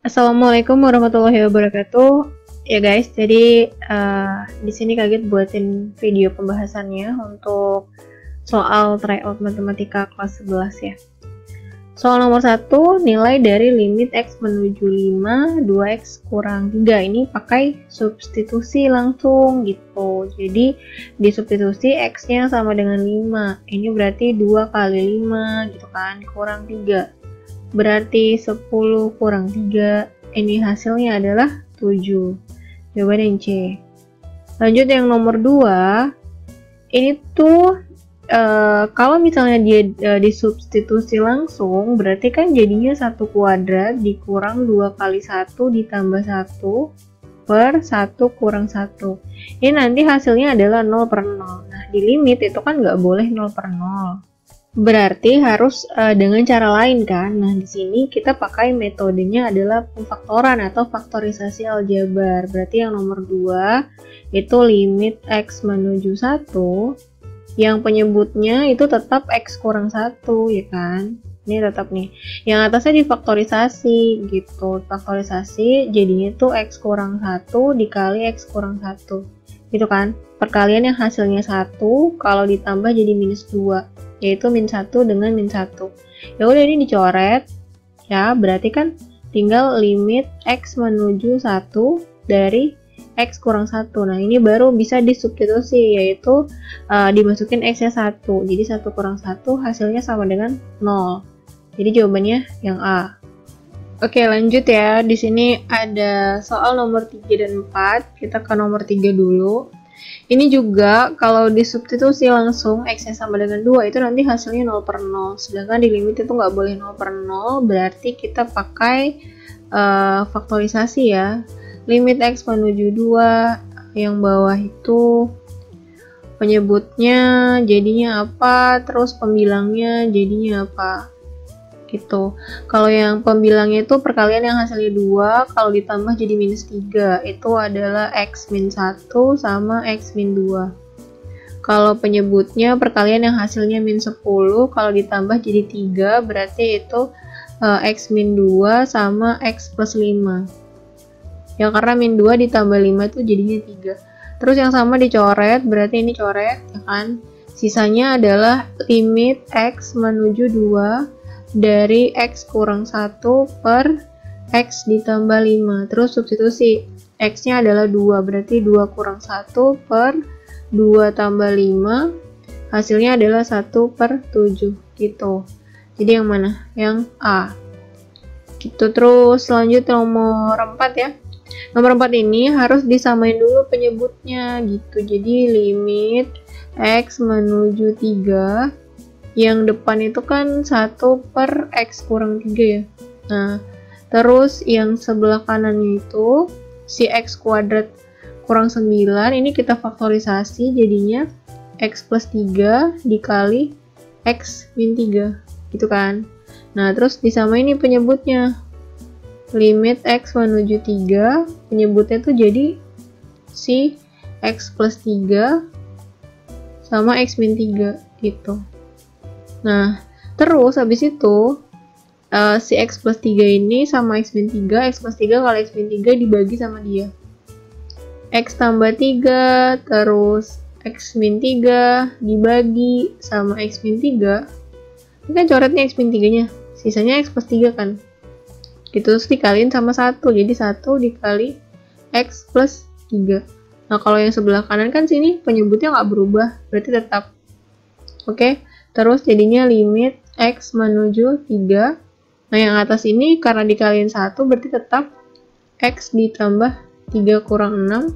Assalamualaikum warahmatullahi wabarakatuh. Ya guys, jadi di sini kaget buatin video pembahasannya untuk soal tryout matematika kelas 11 ya. Soal nomor 1, nilai dari limit x menuju 5, 2x kurang 3. Ini pakai substitusi langsung gitu. Jadi disubstitusi x-nya sama dengan 5. Ini berarti 2 kali 5 gitu kan, kurang 3. Berarti 10 kurang 3, ini hasilnya adalah 7. Jawaban yang C. Lanjut yang nomor 2, ini tuh kalau misalnya dia disubstitusi langsung, berarti kan jadinya 1 kuadrat dikurang 2 kali 1 ditambah 1 per 1 kurang 1. Ini nanti hasilnya adalah 0 per 0. Nah, di limit itu kan nggak boleh 0 per 0. Berarti harus dengan cara lain kan. Nah, di sini kita pakai metodenya adalah pemfaktoran atau faktorisasi aljabar. Berarti yang nomor 2 itu limit x menuju 1, yang penyebutnya itu tetap x kurang 1 ya kan. Ini tetap nih. Yang atasnya difaktorisasi gitu. Faktorisasi jadinya itu x kurang 1 dikali x kurang 1. Gitu kan. Perkalian yang hasilnya 1 kalau ditambah jadi minus 2. Yaitu min 1 dengan min 1. Ya udah, ini dicoret ya, berarti kan tinggal limit x menuju 1 dari x kurang 1. Nah, ini baru bisa disubstitusi, yaitu dimasukin x nya 1. Jadi 1 kurang 1 hasilnya sama dengan 0. Jadi jawabannya yang A. Oke, lanjut ya. Di sini ada soal nomor 3 dan 4. Kita ke nomor 3 dulu. Ini juga kalau disubstitusi langsung x-nya sama dengan 2 itu nanti hasilnya 0 per 0. Sedangkan di limit itu nggak boleh 0 per 0, berarti kita pakai faktorisasi ya. Limit x menuju 2, yang bawah itu penyebutnya jadinya apa, terus pembilangnya jadinya apa. Gitu. Kalau yang pembilangnya itu perkalian yang hasilnya 2, kalau ditambah jadi minus 3, itu adalah x min 1 sama x min 2. Kalau penyebutnya perkalian yang hasilnya min 10, kalau ditambah jadi 3, berarti itu x min 2 sama x plus 5. Ya, karena min 2 ditambah 5 itu jadinya 3. Terus yang sama dicoret, berarti ini coret, ya kan? Sisanya adalah limit x menuju 2 dari x kurang 1 per x ditambah 5. Terus substitusi, x nya adalah 2, berarti 2 kurang 1 per 2 tambah 5, hasilnya adalah 1 per 7 gitu. Jadi yang mana? Yang A gitu. Terus lanjut nomor 4 ya. Nomor 4 ini harus disamain dulu penyebutnya gitu. Jadi limit x menuju 3, yang depan itu kan 1 per x kurang 3 ya. Nah, terus yang sebelah kanannya itu si x kuadrat kurang 9, ini kita faktorisasi jadinya x plus 3 dikali x min 3 gitu kan. Nah, terus disamain ini penyebutnya. Limit x menuju 3, penyebutnya tuh jadi si x plus 3 sama x min 3 gitu. Nah, terus habis itu si x plus 3 ini sama x min 3, x plus 3 kali x min 3 dibagi sama dia. X tambah 3, terus x min 3 dibagi sama x min 3. Ini kan coretnya x min 3-nya, sisanya x plus 3 kan. Gitu, terus dikaliin sama 1, jadi 1 dikali x plus 3. Nah, kalau yang sebelah kanan kan sini penyebutnya nggak berubah, berarti tetap. Oke. Terus jadinya limit x menuju 3. Nah, yang atas ini karena dikaliin 1 berarti tetap x ditambah 3 kurang 6.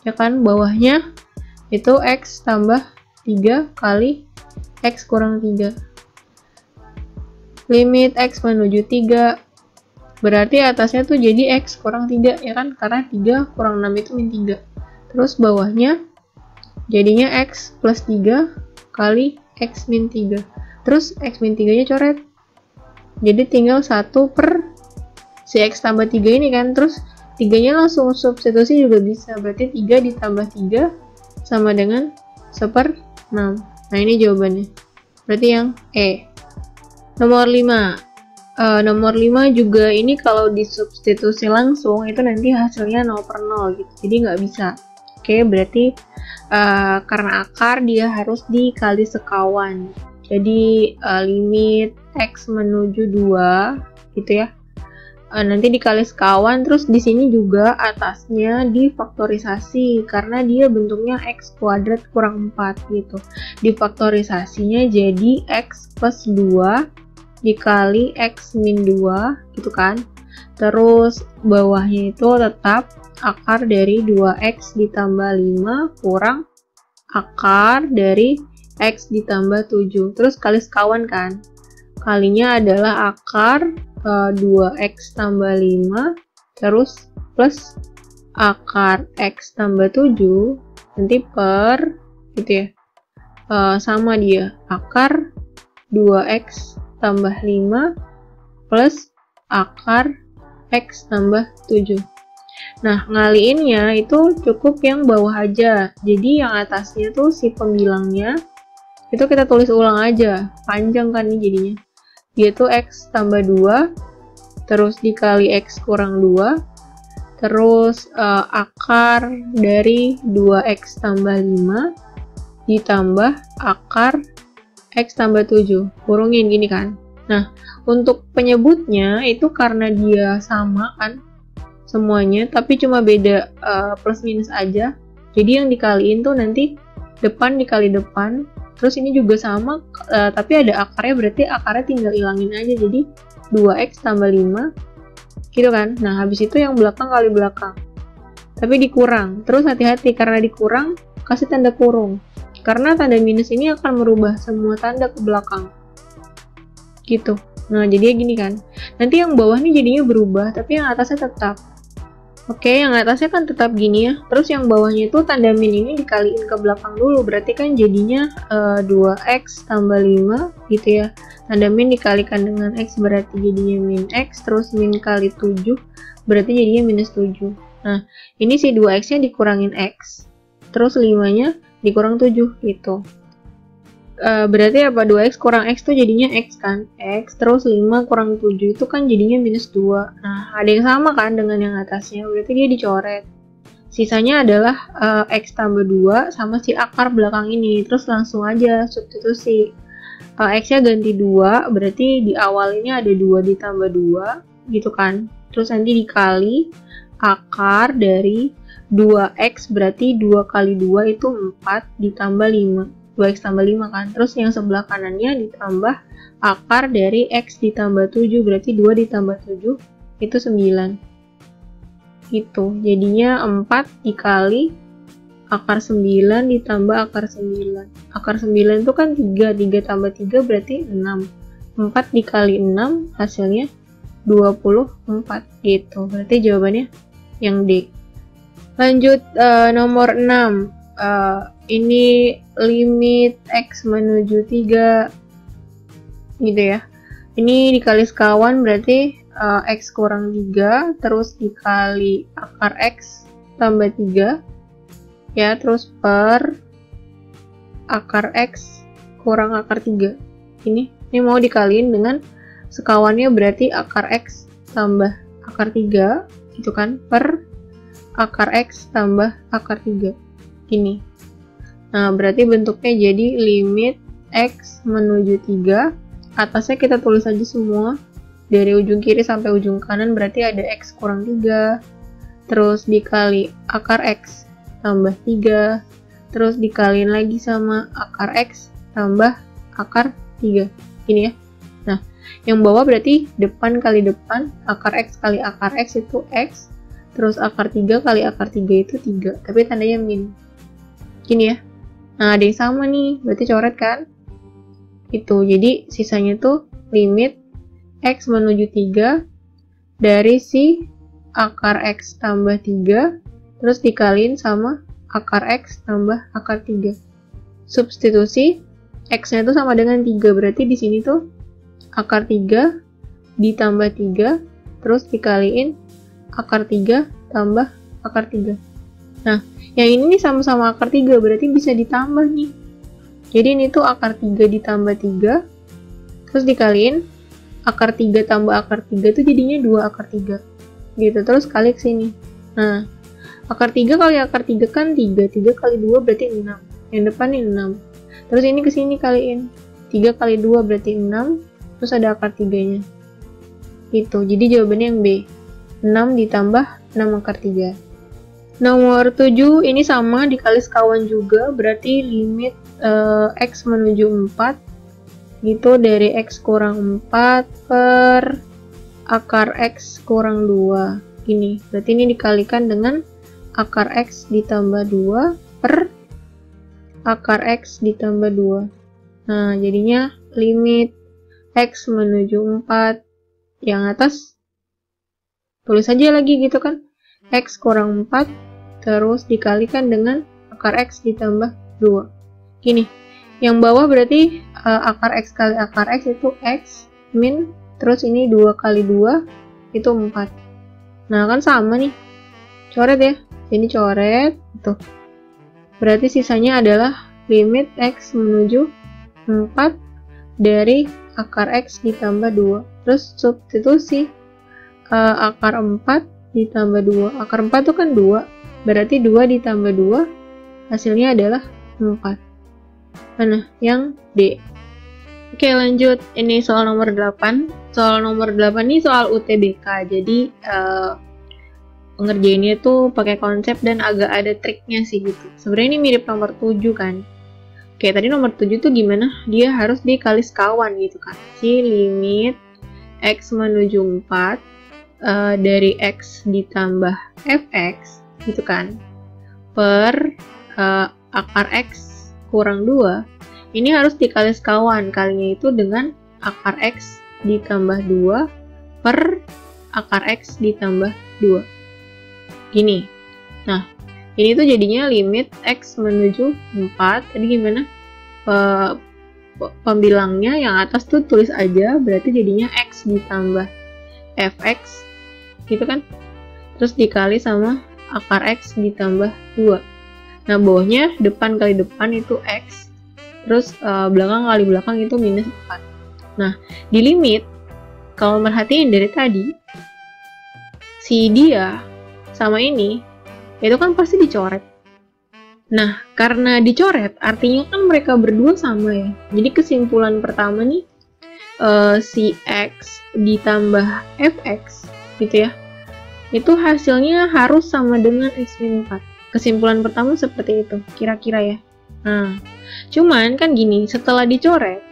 Ya kan, bawahnya itu x tambah 3 kali x kurang 3. Limit x menuju 3. Berarti atasnya tuh jadi x kurang 3 ya kan, karena 3 kurang 6 itu min 3. Terus bawahnya jadinya x plus 3 kali x min 3. Terus x min 3 nya coret, jadi tinggal 1 per si x tambah 3 ini kan. Terus 3 nya langsung substitusi juga bisa, berarti 3 ditambah 3 sama dengan 1/6. Nah, ini jawabannya, berarti yang E. Nomor 5, Nomor 5 juga ini kalau disubstitusi langsung itu nanti hasilnya 0/0 gitu, jadi nggak bisa. Oke, berarti karena akar dia harus dikali sekawan. Jadi limit x menuju 2 gitu ya. Nanti dikali sekawan, terus di sini juga atasnya difaktorisasi karena dia bentuknya x kuadrat kurang 4 gitu. Difaktorisasinya jadi x plus 2 dikali x min 2 gitu kan. Terus bawahnya itu tetap akar dari 2x ditambah 5 kurang akar dari x ditambah 7. Terus kali sekawan kan. Kalinya adalah akar 2x tambah 5 terus plus akar x tambah 7 nanti per gitu ya, sama dia akar 2x tambah 5 plus akar x tambah 7. Nah, ngaliinnya itu cukup yang bawah aja, jadi yang atasnya tuh si pembilangnya itu kita tulis ulang aja, panjang kan nih jadinya. Dia tuh x tambah 2 terus dikali x kurang 2 terus akar dari 2x tambah 5 ditambah akar x tambah 7 kurungin gini kan. Nah, untuk penyebutnya itu karena dia sama kan semuanya, tapi cuma beda plus minus aja, jadi yang dikaliin tuh nanti depan dikali depan. Terus ini juga sama, tapi ada akarnya, berarti akarnya tinggal ilangin aja, jadi 2x tambah 5 gitu kan. Nah, habis itu yang belakang kali belakang, tapi dikurang. Terus hati-hati, karena dikurang kasih tanda kurung, karena tanda minus ini akan merubah semua tanda ke belakang gitu. Nah, jadinya gini kan, nanti yang bawah nih jadinya berubah, tapi yang atasnya tetap. Oke, yang atasnya kan tetap gini ya. Terus yang bawahnya itu tanda min ini dikaliin ke belakang dulu. Berarti kan jadinya 2x tambah 5 gitu ya. Tanda min dikalikan dengan x berarti jadinya min x. Terus min kali 7 berarti jadinya minus 7. Nah, ini si 2x-nya dikurangin x. Terus 5-nya dikurang 7 gitu. Berarti apa? 2x kurang x tuh jadinya x kan, x, terus 5 kurang 7 itu kan jadinya minus 2. Nah, ada yang sama kan dengan yang atasnya, berarti dia dicoret. Sisanya adalah x tambah 2 sama si akar belakang ini, terus langsung aja substitusi. X-nya ganti 2, berarti di awal ini ada 2 ditambah 2 gitu kan. Terus nanti dikali akar dari 2x, berarti 2 kali 2 itu 4 ditambah 5. 2x tambah 5 kan, terus yang sebelah kanannya ditambah akar dari x ditambah 7, berarti 2 ditambah 7 itu 9 gitu. Jadinya 4 dikali akar 9 ditambah akar 9. Akar 9 itu kan 3, 3 tambah 3 berarti 6. 4 dikali 6 hasilnya 24 gitu. Berarti jawabannya yang D. Lanjut nomor 6. Ini limit x menuju 3 gitu ya. Ini dikali sekawan berarti x kurang 3 terus dikali akar x tambah 3 ya, terus per akar x kurang akar 3. Ini mau dikaliin dengan sekawannya, berarti akar x tambah akar 3 gitu kan, per akar x tambah akar 3 ini. Nah, berarti bentuknya jadi limit x menuju 3. Atasnya kita tulis aja semua. Dari ujung kiri sampai ujung kanan berarti ada x kurang 3. Terus dikali akar x tambah 3. Terus dikaliin lagi sama akar x tambah akar 3. Ini ya. Nah, yang bawah berarti depan kali depan. Akar x kali akar x itu x. Terus akar 3 kali akar 3 itu 3. Tapi tandanya min. Gini ya. Nah, ada yang sama nih, berarti coret kan? Itu, jadi sisanya tuh limit x menuju 3 dari si akar x tambah 3, terus dikaliin sama akar x tambah akar 3. Substitusi, x-nya itu sama dengan 3, berarti di sini tuh akar 3 ditambah 3, terus dikaliin akar 3 tambah akar 3. Nah, yang ini nih sama-sama akar 3, berarti bisa ditambah nih. Jadi ini tuh akar 3 ditambah 3, terus dikaliin akar 3 tambah akar 3 itu jadinya 2 akar 3 gitu, terus kali ke sini. Nah, akar 3 kali akar 3 kan 3 kali 2 berarti 6, yang depan ini 6, terus ini ke sini kaliin 3 kali 2 berarti 6, terus ada akar 3 nya gitu. Jadi jawabannya yang B, 6 ditambah 6 akar 3. Nomor 7 ini sama, dikali sekawan juga, berarti limit X menuju 4 gitu dari X kurang 4 per akar X kurang 2 ini. Berarti ini dikalikan dengan akar X ditambah 2 per akar X ditambah 2. Nah, jadinya limit X menuju 4 yang atas tulis aja lagi gitu kan, X kurang 4 terus dikalikan dengan akar X ditambah 2 gini. Yang bawah berarti akar X kali akar X itu X min, terus ini 2 kali 2 itu 4. Nah kan sama nih, coret ya, ini coret tuh, berarti sisanya adalah limit X menuju 4 dari akar X ditambah 2, terus substitusi akar 4 ditambah 2, akar 4 itu kan 2, berarti 2 ditambah 2 hasilnya adalah 4. Mana? Yang D. Oke lanjut, ini soal nomor 8. Soal nomor 8 ini soal UTBK, jadi pengerjainnya tuh pakai konsep dan agak ada triknya sih gitu. Sebenarnya ini mirip nomor 7 kan. Oke, tadi nomor 7 tuh gimana? Dia harus dikali sekawan gitu kan. Si limit X menuju 4 dari X ditambah fx gitu kan, per akar X kurang 2 ini harus dikali sekawan, kalinya itu dengan akar X ditambah 2 per akar X ditambah 2 gini. Nah ini tuh jadinya limit X menuju 4, tadi gimana pembilangnya, yang atas tuh tulis aja, berarti jadinya X ditambah fx gitu kan, terus dikali sama akar X ditambah 2. Nah bawahnya depan kali depan itu X, terus belakang kali belakang itu minus 4. Nah di limit, kalau merhatiin dari tadi, si dia sama ini itu kan pasti dicoret. Nah karena dicoret artinya kan mereka berdua sama ya, jadi kesimpulan pertama nih si X ditambah fx gitu ya, itu hasilnya harus sama dengan X min 4. Kesimpulan pertama seperti itu, kira-kira ya. Nah, cuman kan gini, setelah dicoret,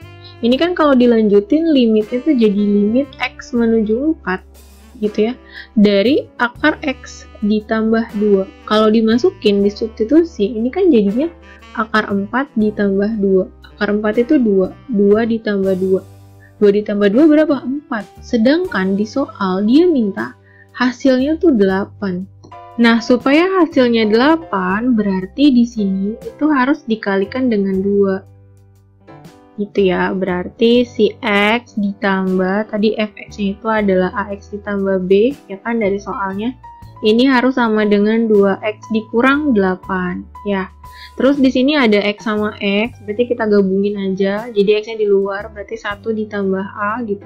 ini kan kalau dilanjutin limitnya itu jadi limit X menuju 4, gitu ya, dari akar X ditambah 2. Kalau dimasukin di substitusi, ini kan jadinya akar 4 ditambah 2. Akar 4 itu 2, 2 ditambah 2. 2 ditambah 2 berapa? 4. Sedangkan di soal dia minta hasilnya tuh 8. Nah, supaya hasilnya 8, berarti di sini itu harus dikalikan dengan 2. Gitu ya. Berarti si X ditambah, tadi fx-nya itu adalah AX ditambah B, ya kan dari soalnya. Ini harus sama dengan 2X dikurang 8, ya. Terus di sini ada X sama X, berarti kita gabungin aja. Jadi X-nya di luar, berarti 1 ditambah A gitu.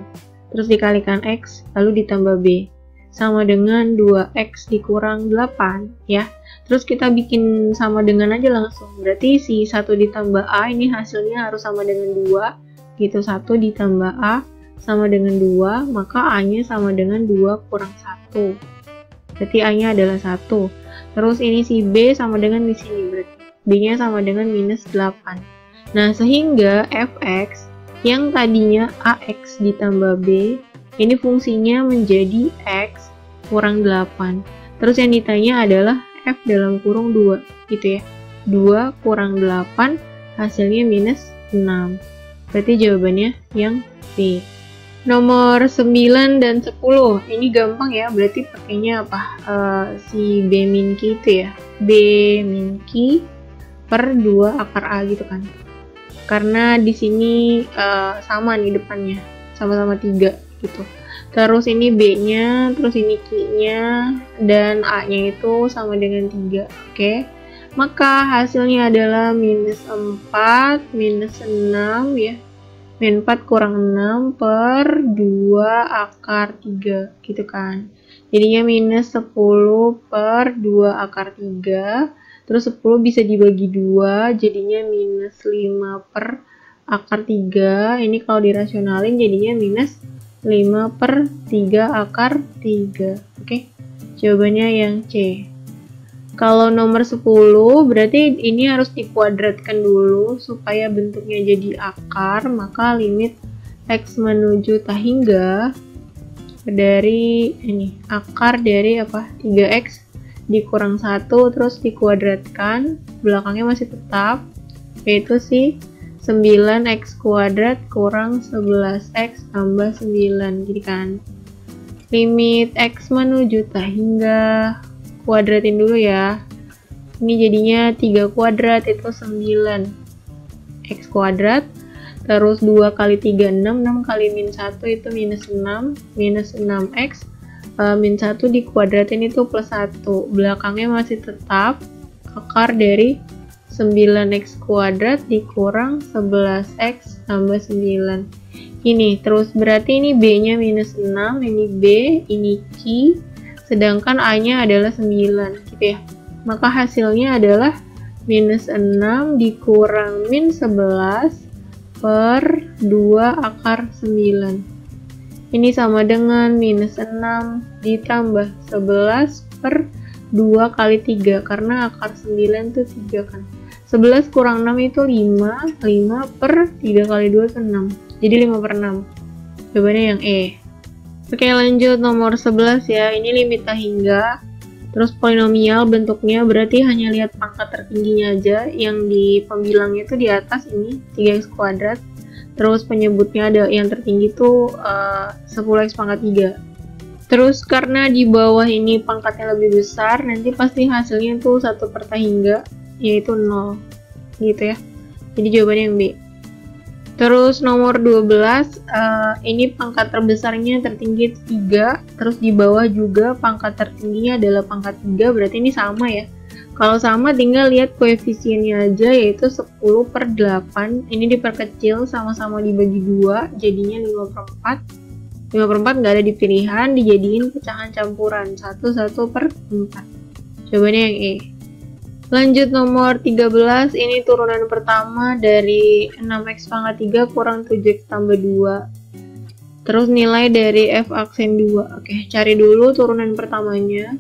Terus dikalikan X, lalu ditambah B. Sama dengan 2X dikurang 8 ya. Terus kita bikin sama dengan aja langsung, berarti si 1 ditambah A ini hasilnya harus sama dengan 2 gitu. 1 ditambah A sama dengan 2, maka A nya sama dengan 2 kurang 1, berarti A nya adalah 1. Terus ini si B sama dengan di sini, berarti B nya sama dengan minus 8. Nah sehingga fx yang tadinya AX ditambah B ini fungsinya menjadi X kurang 8. Terus yang ditanya adalah F dalam kurung 2 gitu ya. 2 kurang 8 hasilnya minus 6. Berarti jawabannya yang B. Nomor 9 dan 10 ini gampang ya, berarti pakainya apa? Si B min Q itu ya. B min Q per 2 akar A gitu kan. Karena di sini sama nih depannya, sama-sama 3 gitu. Terus ini B-nya, terus ini Q-nya, dan A-nya itu sama dengan 3. Oke. Maka hasilnya adalah minus 4, minus 6 ya. min 4 kurang 6 per 2 akar 3 gitu kan. Jadinya minus 10 per 2 akar 3. Terus 10 bisa dibagi 2, jadinya minus 5 per akar 3. Ini kalau dirasionalin jadinya minus 5 per 3 akar 3. Oke, jawabannya yang C. Kalau nomor 10 berarti ini harus dikuadratkan dulu supaya bentuknya jadi akar, maka limit X menuju tak hingga dari ini akar dari apa 3X dikurang 1 terus dikuadratkan, belakangnya masih tetap, yaitu si 9X kuadrat kurang 11X tambah 9 gitu kan. Limit X menuju tak hingga, kuadratin dulu ya. Ini jadinya 3 kuadrat itu 9 X kuadrat. Terus 2 kali 3 6, 6 kali min 1 itu minus 6, minus 6X. Min 1 dikuadratin itu plus 1. Belakangnya masih tetap akar dari 9X kuadrat dikurang 11X tambah 9. Ini terus berarti ini B-nya minus 6, ini B, ini C. Sedangkan A-nya adalah 9 gitu ya. Maka hasilnya adalah minus 6 dikurang min 11 per 2 akar 9. Ini sama dengan minus 6 ditambah 11 per 2 kali 3. Karena akar 9 itu 3 kan. 11 kurang 6 itu 5. 5 per 3 kali 2 itu 6. Jadi 5 per 6. Jawabannya yang E. Oke, lanjut nomor 11 ya. Ini limit tak hingga. Terus polinomial bentuknya berarti hanya lihat pangkat tertingginya aja. Yang di pembilangnya itu di atas ini 3x kuadrat. Terus penyebutnya ada yang tertinggi itu 10x pangkat 3. Terus karena di bawah ini pangkatnya lebih besar, nanti pasti hasilnya itu 1 per tak hingga, yaitu 0 gitu ya. Jadi jawabannya yang B. Terus nomor 12, ini pangkat terbesarnya tertinggi 3, terus di bawah juga pangkat tertingginya adalah pangkat 3, berarti ini sama ya. Kalau sama tinggal lihat koefisiennya aja, yaitu 10 per 8, ini diperkecil sama-sama dibagi 2, jadinya 5 per 4. 5 per 4 nggak ada di pilihan, dijadiin pecahan campuran, 1 per 4. Jawabannya yang E. Lanjut nomor 13, ini turunan pertama dari 6x pangkat 3 kurang 7x tambah 2. Terus nilai dari f aksen 2. Oke, cari dulu turunan pertamanya.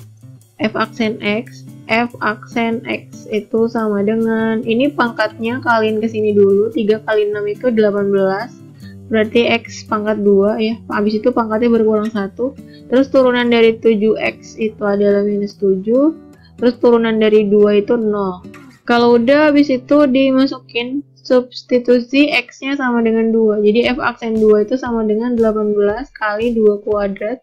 F aksen X. F aksen X itu sama dengan, ini pangkatnya kaliin ke sini dulu. 3 kali 6 itu 18. Berarti X pangkat 2 ya. Habis itu pangkatnya berkurang 1. Terus turunan dari 7x itu adalah minus 7. Terus turunan dari 2 itu 0. Kalau udah habis itu dimasukin substitusi X-nya sama dengan 2. Jadi F aksen 2 itu sama dengan 18 kali 2 kuadrat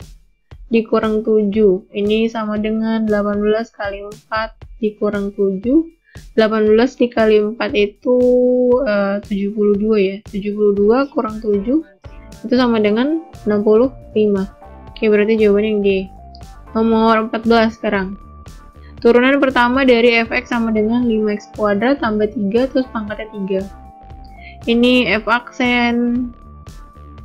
dikurang 7. Ini sama dengan 18 kali 4 dikurang 7. 18 dikali 4 itu 72 ya. 72 kurang 7 itu sama dengan 65. Oke, berarti jawabannya yang D. Nomor 14 sekarang. Turunan pertama dari fx sama dengan 5x kuadrat tambah 3 terus pangkatnya 3. Ini f aksen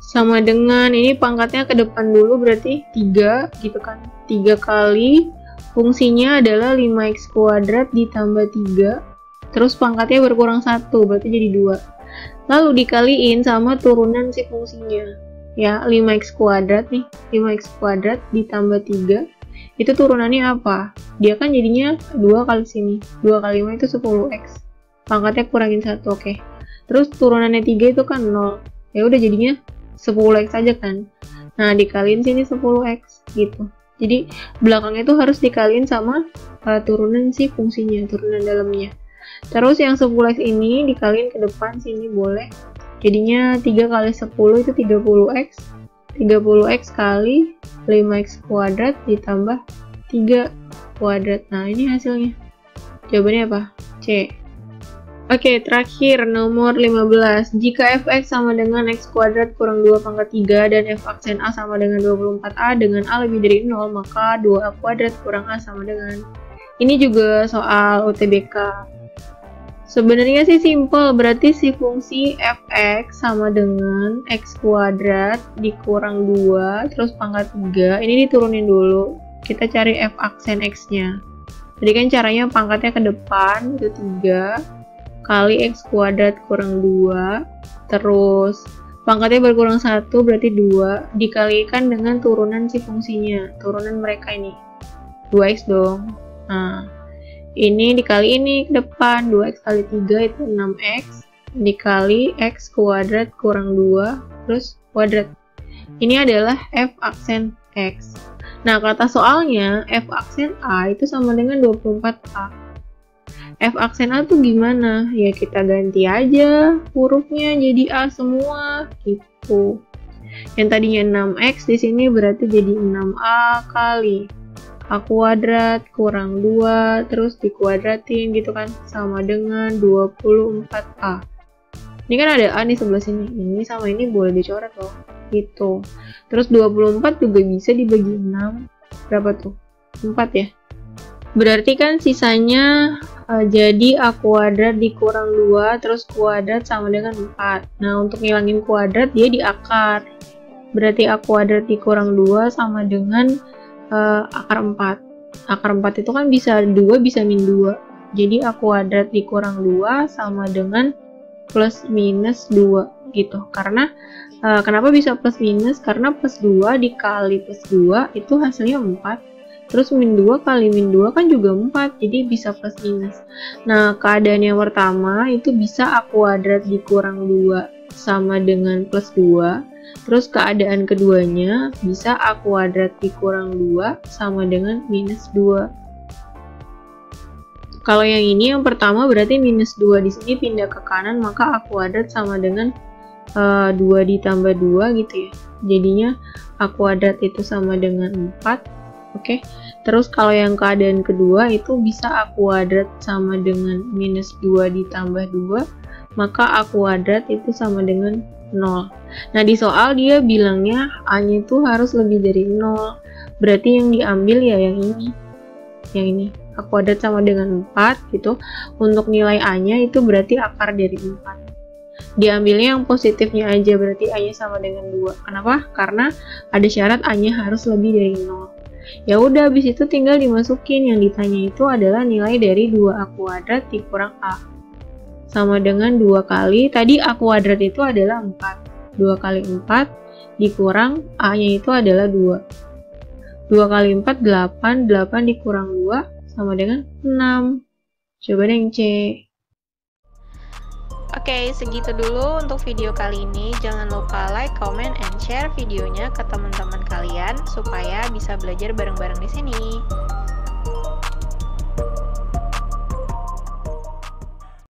sama dengan, ini pangkatnya ke depan dulu berarti 3 gitu kan. 3 kali fungsinya adalah 5x kuadrat ditambah 3 terus pangkatnya berkurang 1 berarti jadi 2. Lalu dikaliin sama turunan si fungsinya ya, 5x kuadrat nih, 5x kuadrat ditambah 3 itu turunannya apa? Dia kan jadinya 2 kali sini. 2 kali 5 itu 10x. Pangkatnya kurangin 1, oke. Terus turunannya 3 itu kan 0. Ya udah jadinya 10x aja kan. Nah, dikaliin sini 10x gitu. Jadi belakangnya itu harus dikaliin sama turunan si fungsinya, turunan dalamnya. Terus yang 10x ini dikaliin ke depan sini boleh. Jadinya 3 kali 10 itu 30x. 30x kali 5x kuadrat ditambah 3 kuadrat. Nah, ini hasilnya. Jawabannya apa? C. Oke, terakhir nomor 15. Jika fx sama dengan x kuadrat kurang 2 pangkat 3 dan f aksen A sama dengan 24A dengan A lebih dari 0, maka 2A kuadrat kurang A sama dengan. Ini juga soal UTBK. Sebenarnya sih simple, berarti si fungsi fx sama dengan x kuadrat dikurang 2 terus pangkat 3. Ini diturunin dulu. Kita cari f aksen x-nya. Jadi kan caranya pangkatnya ke depan, itu 3 kali x kuadrat kurang 2 terus pangkatnya berkurang 1 berarti 2 dikalikan dengan turunan si fungsinya, turunan mereka ini 2x dong. Nah, ini dikali ini ke depan, 2x kali 3 itu 6x dikali x kuadrat kurang 2 terus kuadrat. Ini adalah f aksen x. Nah, kata soalnya f aksen a itu sama dengan 24a. F aksen a tuh gimana? Ya kita ganti aja hurufnya jadi a semua gitu. Yang tadinya 6x di sini berarti jadi 6a kali a kuadrat kurang 2 terus dikuadratin gitu kan, sama dengan 24a. Ini kan ada a nih sebelah sini, ini sama ini boleh dicoret loh gitu. Terus 24 juga bisa dibagi 6, berapa tuh? 4 ya. Berarti kan sisanya jadi a kuadrat dikurang 2 terus kuadrat sama dengan 4. Nah, untuk ngilangin kuadrat dia diakar, berarti a kuadrat dikurang 2 sama dengan akar 4. Akar 4 itu kan bisa 2 bisa min 2. Jadi a kuadrat dikurang 2 sama dengan plus minus 2 gitu. Karena kenapa bisa plus minus? Karena plus 2 dikali plus 2 itu hasilnya 4. Terus min 2 kali min 2 kan juga 4. Jadi bisa plus minus. Nah, keadaan yang pertama itu bisa a kuadrat dikurang 2 sama dengan plus 2. Terus keadaan keduanya bisa a kuadrat dikurang 2 sama dengan minus 2. Kalau yang ini yang pertama berarti minus 2 di sini pindah ke kanan, maka a kuadrat sama dengan 2 ditambah 2 gitu ya. Jadinya a kuadrat itu sama dengan 4. Oke. Terus kalau yang keadaan kedua itu bisa a kuadrat sama dengan minus 2 ditambah 2, maka a kuadrat itu sama dengan 0. Nah, di soal dia bilangnya a-nya itu harus lebih dari 0. Berarti yang diambil ya yang ini. Yang ini. A kuadrat sama dengan 4 gitu. Untuk nilai a-nya itu berarti akar dari 4. Diambilnya yang positifnya aja, berarti a-nya sama dengan 2. Kenapa? Karena ada syarat a-nya harus lebih dari 0. Ya udah, habis itu tinggal dimasukin. Yang ditanya itu adalah nilai dari 2a kuadrat dikurang a. Sama dengan 2 kali, tadi a kuadrat itu adalah 4. 2 kali 4 dikurang a-nya itu adalah 2. 2 kali 4, 8. 8 dikurang 2 sama dengan 6. Coba deh yang C. Oke, segitu dulu untuk video kali ini. Jangan lupa like, comment, and share videonya ke teman-teman kalian supaya bisa belajar bareng-bareng di sini.